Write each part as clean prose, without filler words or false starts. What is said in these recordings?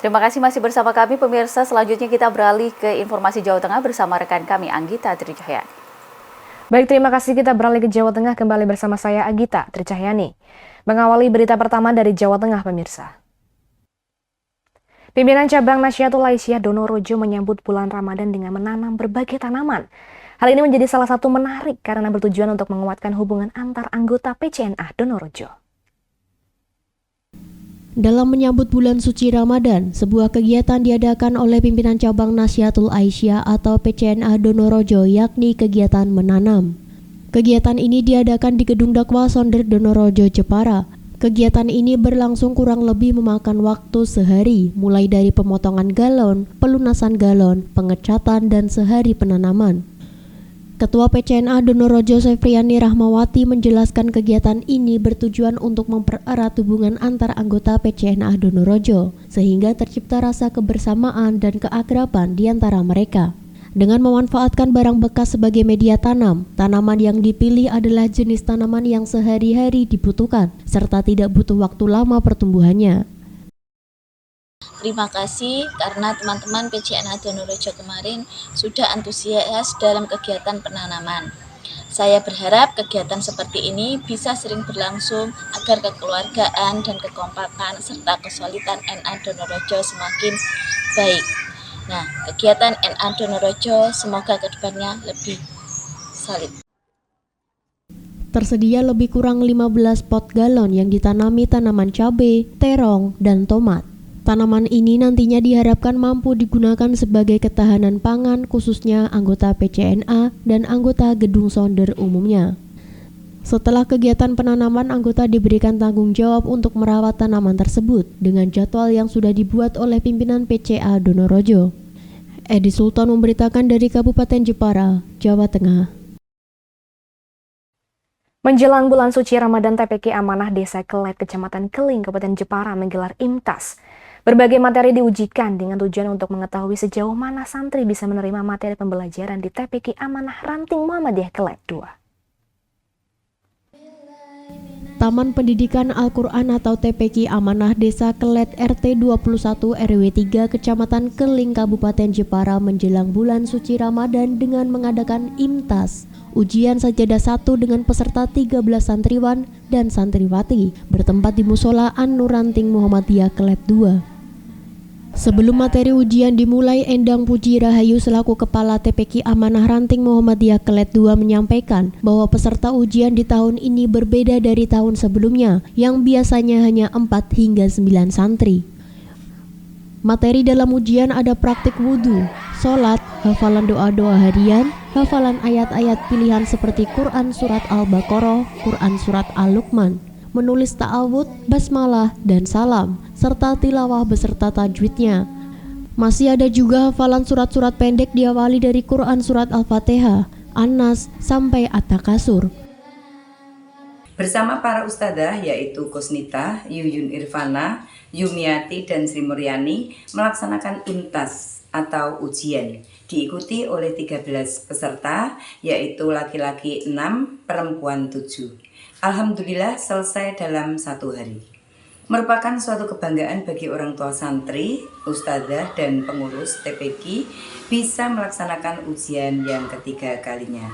Terima kasih masih bersama kami pemirsa. Selanjutnya kita beralih ke informasi Jawa Tengah bersama rekan kami Anggita Tricahyani. Baik, terima kasih. Kita beralih ke Jawa Tengah kembali bersama saya Anggita Tricahyani. Mengawali berita pertama dari Jawa Tengah pemirsa. Pimpinan Cabang Nahdlatul Aisyah Donorojo menyambut bulan Ramadan dengan menanam berbagai tanaman. Hal ini menjadi salah satu menarik karena bertujuan untuk menguatkan hubungan antar anggota PCNA Donorojo. Dalam menyambut bulan suci Ramadan, sebuah kegiatan diadakan oleh pimpinan cabang Nahdlatul Aisyah atau PCNA Donorojo, yakni kegiatan menanam. Kegiatan ini diadakan di Gedung Dakwah Sonder Donorojo, Jepara. Kegiatan ini berlangsung kurang lebih memakan waktu sehari, mulai dari pemotongan galon, pelunasan galon, pengecatan, dan sehari penanaman. Ketua PCNA Donorojo Sefriani Rahmawati menjelaskan kegiatan ini bertujuan untuk mempererat hubungan antar anggota PCNA Donorojo, sehingga tercipta rasa kebersamaan dan keakraban di antara mereka. Dengan memanfaatkan barang bekas sebagai media tanam, tanaman yang dipilih adalah jenis tanaman yang sehari-hari dibutuhkan, serta tidak butuh waktu lama pertumbuhannya. Terima kasih karena teman-teman PCNA Donorojo kemarin sudah antusias dalam kegiatan penanaman. Saya berharap kegiatan seperti ini bisa sering berlangsung agar kekeluargaan dan kekompakan serta kesulitan NA Donorojo semakin baik. Nah, kegiatan NA Donorojo semoga kedepannya lebih solid. Tersedia lebih kurang 15 pot galon yang ditanami tanaman cabai, terong, dan tomat. Tanaman ini nantinya diharapkan mampu digunakan sebagai ketahanan pangan khususnya anggota PCNA dan anggota Gedung Sonder umumnya. Setelah kegiatan penanaman, anggota diberikan tanggung jawab untuk merawat tanaman tersebut dengan jadwal yang sudah dibuat oleh pimpinan PCA Donorojo. Edi Sultan memberitakan dari Kabupaten Jepara, Jawa Tengah. Menjelang bulan suci Ramadan, TPK Amanah Desa Kelet, Kecamatan Keling, Kabupaten Jepara menggelar IMTAS. Berbagai materi diujikan dengan tujuan untuk mengetahui sejauh mana santri bisa menerima materi pembelajaran di TPK Amanah Ranting Muhammadiyah Kelet 2. Taman Pendidikan Al-Quran atau TPK Amanah Desa Kelet RT 21 RW 3 Kecamatan Keling Kabupaten Jepara menjelang bulan suci Ramadan dengan mengadakan IMTAS, ujian sajadah 1 dengan peserta 13 santriwan dan santriwati bertempat di Musola An-Nur Ranting Muhammadiyah Kelet 2. Sebelum materi ujian dimulai, Endang Puji Rahayu selaku Kepala TPK Amanah Ranting Muhammadiyah Kelet 2 menyampaikan bahwa peserta ujian di tahun ini berbeda dari tahun sebelumnya yang biasanya hanya 4 hingga 9 santri. Materi dalam ujian ada praktik wudhu, sholat, hafalan doa-doa harian, hafalan ayat-ayat pilihan seperti Quran Surat Al-Baqarah, Quran Surat Al-Luqman, menulis ta'awud, basmalah, dan salam, serta tilawah beserta tajwidnya. Masih ada juga hafalan surat-surat pendek diawali dari Quran Surat Al-Fatihah, An-Nas, sampai At-Takasur. Bersama para ustadzah yaitu Kusnita, Yuyun Irfana, Yumiati, dan Sri Muryani melaksanakan IMTAS atau ujian. Diikuti oleh 13 peserta yaitu laki-laki 6, perempuan 7. Alhamdulillah selesai dalam 1 hari. Merupakan suatu kebanggaan bagi orang tua santri, ustadzah, dan pengurus TPK bisa melaksanakan ujian yang ketiga kalinya.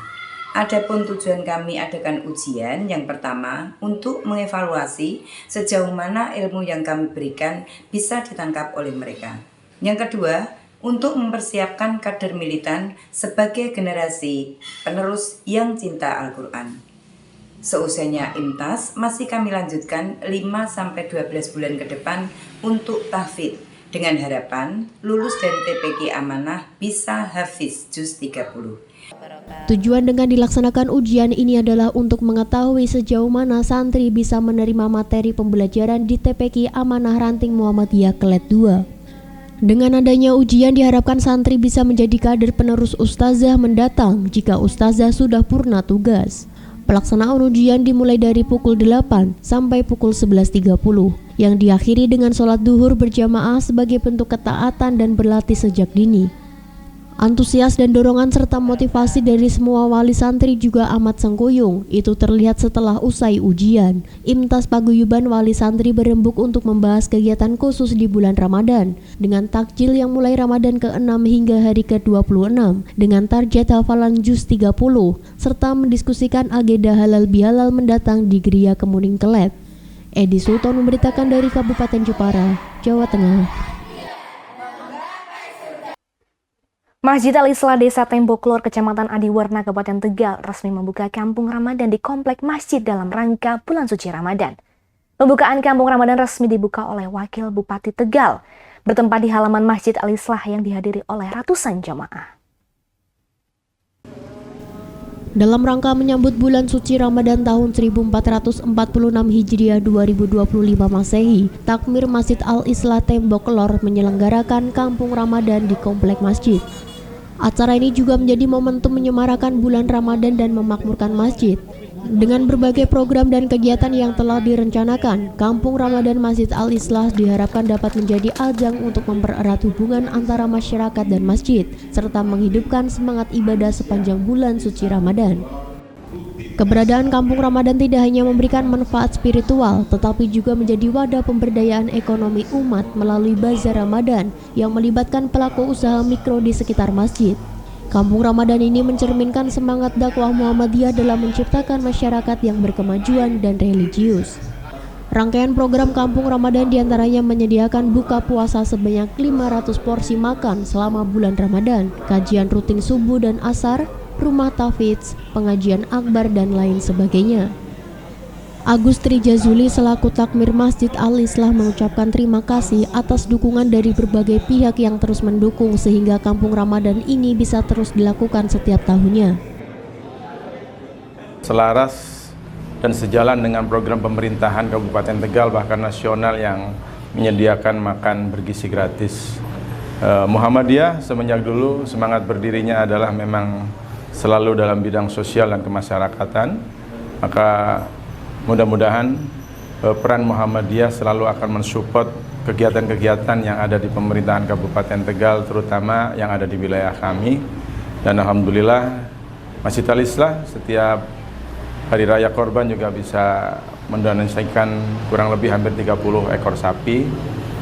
Adapun tujuan kami adakan ujian yang pertama untuk mengevaluasi sejauh mana ilmu yang kami berikan bisa ditangkap oleh mereka. Yang kedua, untuk mempersiapkan kader militan sebagai generasi penerus yang cinta Al-Quran. Seusainya IMTAS masih kami lanjutkan 5-12 bulan ke depan untuk tahfidz dengan harapan lulus dari TPK Amanah bisa hafiz juz 30. Tujuan dengan dilaksanakan ujian ini adalah untuk mengetahui sejauh mana santri bisa menerima materi pembelajaran di TPK Amanah Ranting Muhammadiyah Kelet 2. Dengan adanya ujian diharapkan santri bisa menjadi kader penerus ustazah mendatang jika ustazah sudah purna tugas. Pelaksanaan ujian dimulai dari pukul 8 sampai pukul 11.30 yang diakhiri dengan sholat duhur berjamaah sebagai bentuk ketaatan dan berlatih sejak dini. Antusias dan dorongan serta motivasi dari semua wali santri juga amat sengkuyung. Itu terlihat setelah usai ujian. IMTAS Paguyuban Wali Santri berembuk untuk membahas kegiatan khusus di bulan Ramadan dengan takjil yang mulai Ramadan ke-6 hingga hari ke-26 dengan target hafalan juz 30 serta mendiskusikan agenda halal bihalal mendatang di Geria Kemuning Kelep. Edi Sultan memberitakan dari Kabupaten Jepara, Jawa Tengah. Masjid Al-Islah Desa Tembok Lor, Kecamatan Adiwarna, Kabupaten Tegal resmi membuka kampung Ramadan di komplek masjid dalam rangka bulan suci Ramadan. Pembukaan kampung Ramadan resmi dibuka oleh Wakil Bupati Tegal, bertempat di halaman Masjid Al-Islah yang dihadiri oleh ratusan jamaah. Dalam rangka menyambut bulan suci Ramadan tahun 1446 Hijriah 2025 Masehi, Takmir Masjid Al-Islah Tembok Lor menyelenggarakan kampung Ramadan di komplek masjid. Acara ini juga menjadi momentum menyemarakan bulan Ramadan dan memakmurkan masjid. Dengan berbagai program dan kegiatan yang telah direncanakan, Kampung Ramadan Masjid Al-Islah diharapkan dapat menjadi ajang untuk mempererat hubungan antara masyarakat dan masjid, serta menghidupkan semangat ibadah sepanjang bulan suci Ramadan. Keberadaan Kampung Ramadan tidak hanya memberikan manfaat spiritual, tetapi juga menjadi wadah pemberdayaan ekonomi umat melalui bazar Ramadan yang melibatkan pelaku usaha mikro di sekitar masjid. Kampung Ramadan ini mencerminkan semangat dakwah Muhammadiyah dalam menciptakan masyarakat yang berkemajuan dan religius. Rangkaian program Kampung Ramadan diantaranya menyediakan buka puasa sebanyak 500 porsi makan selama bulan Ramadan, kajian rutin subuh dan asar, rumah tahfidz, pengajian akbar, dan lain sebagainya. Agus Trijazuli selaku Takmir Masjid Al-Islah mengucapkan terima kasih atas dukungan dari berbagai pihak yang terus mendukung sehingga Kampung Ramadan ini bisa terus dilakukan setiap tahunnya. Selaras dan sejalan dengan program pemerintahan Kabupaten Tegal bahkan nasional yang menyediakan makan bergizi gratis. Muhammadiyah semenjak dulu semangat berdirinya adalah memang selalu dalam bidang sosial dan kemasyarakatan, maka mudah-mudahan peran Muhammadiyah selalu akan mensupport kegiatan-kegiatan yang ada di pemerintahan Kabupaten Tegal, terutama yang ada di wilayah kami. Dan alhamdulillah Masjid Al-Islah setiap hari raya Korban juga bisa mendonasikan kurang lebih hampir 30 ekor sapi,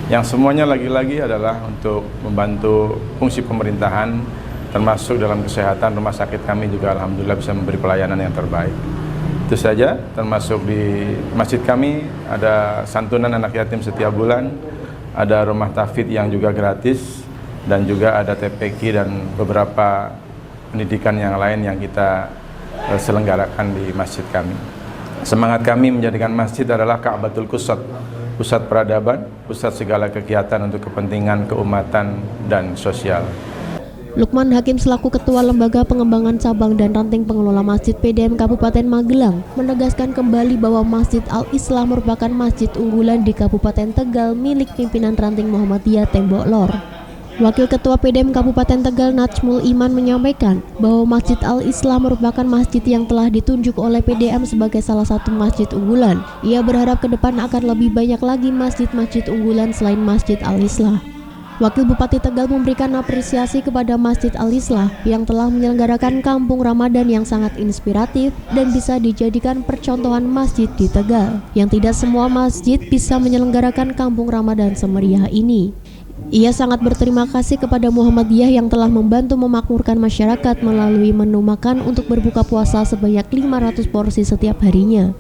yang semuanya lagi-lagi adalah untuk membantu fungsi pemerintahan, termasuk dalam kesehatan. Rumah sakit kami juga alhamdulillah bisa memberi pelayanan yang terbaik. Itu saja, termasuk di masjid kami ada santunan anak yatim setiap bulan, ada rumah tahfidz yang juga gratis, dan juga ada TPQ dan beberapa pendidikan yang lain yang kita selenggarakan di masjid kami. Semangat kami menjadikan masjid adalah Ka'batul Qusat, pusat peradaban, pusat segala kegiatan untuk kepentingan keumatan dan sosial. Lukman Hakim selaku Ketua Lembaga Pengembangan Cabang dan Ranting Pengelola Masjid PDM Kabupaten Magelang menegaskan kembali bahwa Masjid Al-Islah merupakan masjid unggulan di Kabupaten Tegal milik pimpinan Ranting Muhammadiyah Tembok Lor. Wakil Ketua PDM Kabupaten Tegal Najmul Iman menyampaikan bahwa Masjid Al-Islah merupakan masjid yang telah ditunjuk oleh PDM sebagai salah satu masjid unggulan. Ia berharap ke depan akan lebih banyak lagi masjid-masjid unggulan selain Masjid Al-Islah. Wakil Bupati Tegal memberikan apresiasi kepada Masjid Al-Islah yang telah menyelenggarakan kampung Ramadan yang sangat inspiratif dan bisa dijadikan percontohan masjid di Tegal, yang tidak semua masjid bisa menyelenggarakan kampung Ramadan semeriah ini. Ia sangat berterima kasih kepada Muhammadiyah yang telah membantu memakmurkan masyarakat melalui menu makan untuk berbuka puasa sebanyak 500 porsi setiap harinya.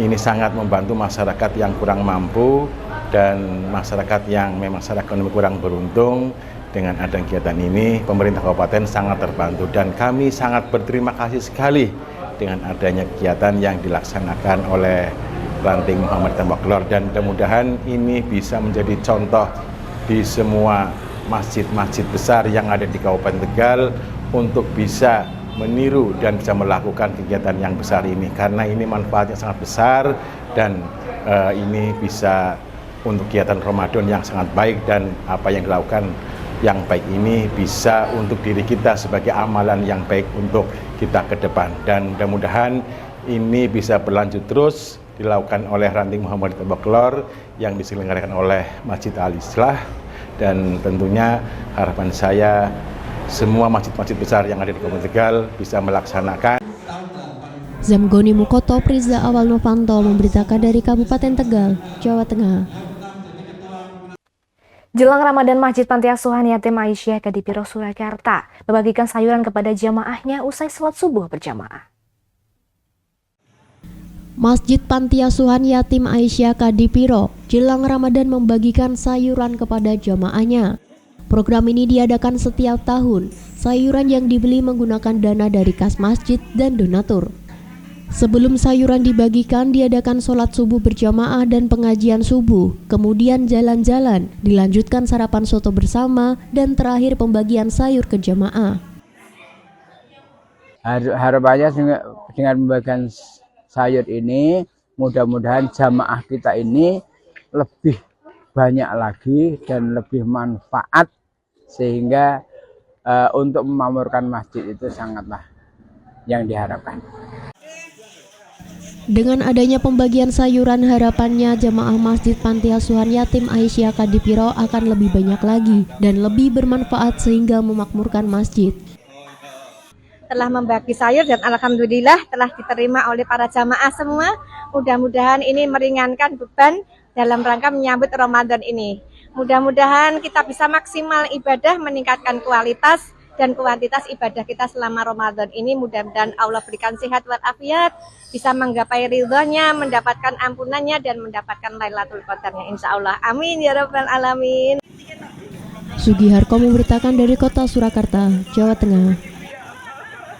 Ini sangat membantu masyarakat yang kurang mampu dan masyarakat yang memang secara ekonomi kurang beruntung. Dengan adanya kegiatan ini, pemerintah kabupaten sangat terbantu dan kami sangat berterima kasih sekali dengan adanya kegiatan yang dilaksanakan oleh Ranting Muhammadiyah Tembok Lor, dan mudah-mudahan ini bisa menjadi contoh di semua masjid-masjid besar yang ada di Kabupaten Tegal untuk bisa meniru dan bisa melakukan kegiatan yang besar ini, karena ini manfaatnya sangat besar dan ini bisa untuk kegiatan Ramadan yang sangat baik, dan apa yang dilakukan yang baik ini bisa untuk diri kita sebagai amalan yang baik untuk kita ke depan, dan mudah-mudahan ini bisa berlanjut terus dilakukan oleh Ranting Muhammadiyah Tembok Lor yang diselenggarakan oleh Masjid Al-Islah. Dan tentunya harapan saya semua masjid-masjid besar yang ada di Kabupaten Tegal bisa melaksanakan. Zamgoni Mukoto, Priza Awal Novanto memberitakan dari Kabupaten Tegal, Jawa Tengah. Jelang Ramadan, Masjid Panti Asuhan Yatim Aisyah Kadipiro Surakarta membagikan sayuran kepada jamaahnya usai salat subuh berjamaah. Masjid Panti Asuhan Yatim Aisyah Kadipiro jelang Ramadan membagikan sayuran kepada jamaahnya. Program ini diadakan setiap tahun. Sayuran yang dibeli menggunakan dana dari kas masjid dan donatur. Sebelum sayuran dibagikan, diadakan sholat subuh berjamaah dan pengajian subuh, kemudian jalan-jalan, dilanjutkan sarapan soto bersama, dan terakhir pembagian sayur ke jamaah. Harapannya dengan pembagian sayur ini, mudah-mudahan jamaah kita ini lebih banyak lagi dan lebih manfaat, sehingga untuk memakmurkan masjid itu sangatlah yang diharapkan. Dengan adanya pembagian sayuran, harapannya jamaah Masjid Panti Asuhan Yatim Aisyah Kadipiro akan lebih banyak lagi dan lebih bermanfaat sehingga memakmurkan masjid. Telah membagi sayur dan alhamdulillah telah diterima oleh para jamaah semua. Mudah-mudahan ini meringankan beban dalam rangka menyambut Ramadan ini. Mudah-mudahan kita bisa maksimal ibadah, meningkatkan kualitas dan kuantitas ibadah kita selama Ramadan ini. Mudah-mudahan Allah berikan sehat walafiat, bisa menggapai ridhonya, mendapatkan ampunannya, dan mendapatkan Lailatul Qadarnya insya Allah. Amin ya rabbal alamin. Sugiharto memberitakan dari Kota Surakarta, Jawa Tengah.